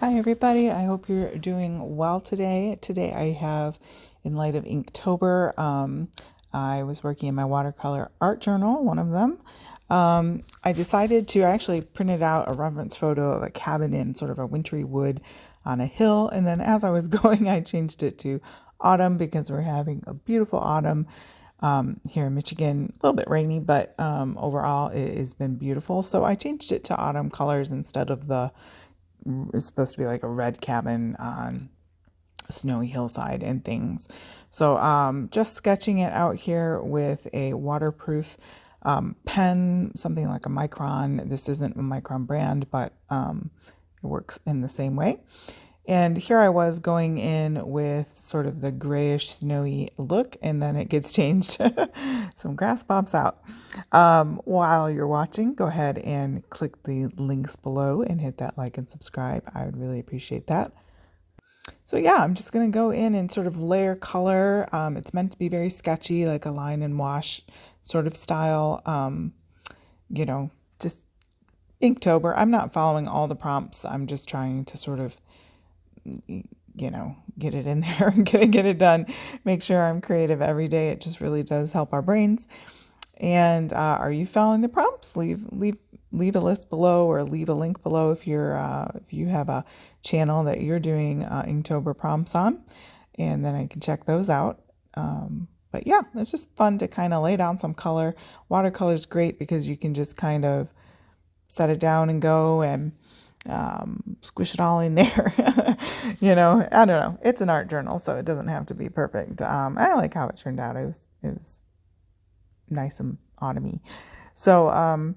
Hi everybody, I hope you're doing well today. Today I have, in light of Inktober, I was working in my watercolor art journal, one of them. I decided to actually printed out a reference photo of a cabin in sort of a wintry wood on a hill, and then as I was going I changed it to autumn because we're having a beautiful autumn here in Michigan. A little bit rainy, but overall it has been beautiful. So I changed it to autumn colors instead of it's supposed to be like a red cabin on a snowy hillside and things. So just sketching it out here with a waterproof pen, something like a Micron. This isn't a Micron brand, but it works in the same way. And here I was going in with sort of the grayish snowy look, and then it gets changed. Some grass pops out. While you're watching, go ahead and click the links below and hit that like and subscribe. I would really appreciate that. So yeah, I'm just going to go in and sort of layer color. It's meant to be very sketchy, like a line and wash sort of style. Just Inktober. I'm not following all the prompts. I'm just trying to sort of get it in there and get it done. Make sure I'm creative every day. It just really does help our brains. And are you following the prompts? Leave a list below or leave a link below if you have a channel that you're doing Inktober prompts on, and then I can check those out. But yeah, it's just fun to kind of lay down some color. Watercolor is great because you can just kind of set it down and go and squish it all in there. I don't know. It's an art journal, so it doesn't have to be perfect. I like how it turned out. It was nice and autumny. So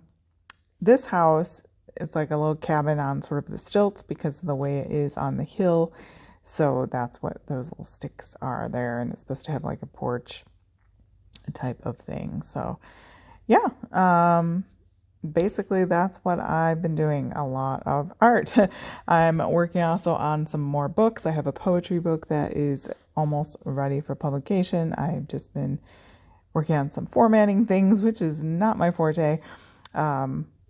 this house, it's like a little cabin on sort of the stilts because of the way it is on the hill. So that's what those little sticks are there, and it's supposed to have like a porch type of thing. So yeah, basically that's what I've been doing, a lot of art. I'm working also on some more books. I have a poetry book that is almost ready for publication. I've just been working on some formatting things, which is not my forte.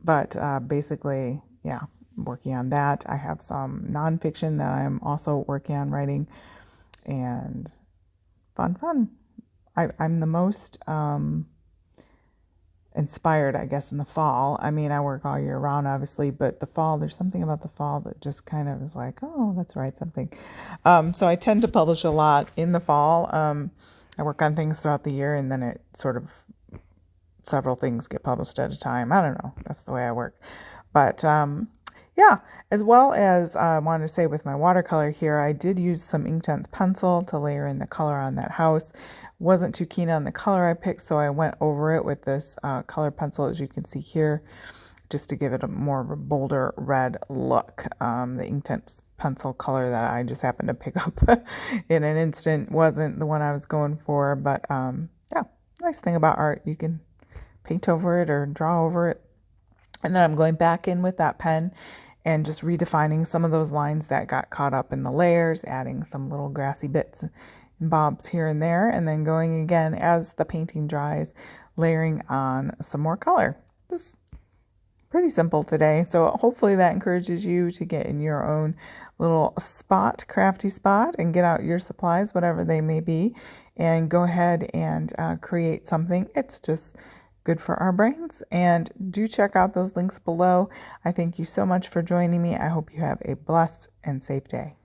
But basically, yeah, I'm working on that. I have some nonfiction that I'm also working on writing, and fun. I'm the most inspired, I guess, in the fall. I mean, I work all year round, obviously, but the fall, there's something about the fall that just kind of is like, oh, let's write something. So I tend to publish a lot in the fall. I work on things throughout the year, and then it sort of several things get published at a time. I don't know. That's the way I work. But yeah, as well as I wanted to say with my watercolor here, I did use some Inktense pencil to layer in the color on that house. Wasn't too keen on the color I picked, so I went over it with this color pencil, as you can see here, just to give it a more of a bolder red look. The Inktense pencil color that I just happened to pick up in an instant wasn't the one I was going for, but yeah, nice thing about art, you can paint over it or draw over it. And then I'm going back in with that pen and just redefining some of those lines that got caught up in the layers, adding some little grassy bits and bobs here and there, and then going again as the painting dries, layering on some more color. Just pretty simple today. So hopefully that encourages you to get in your own little spot, crafty spot, and get out your supplies, whatever they may be, and go ahead and create something. It's just good for our brains. And do check out those links below. I thank you so much for joining me. I hope you have a blessed and safe day.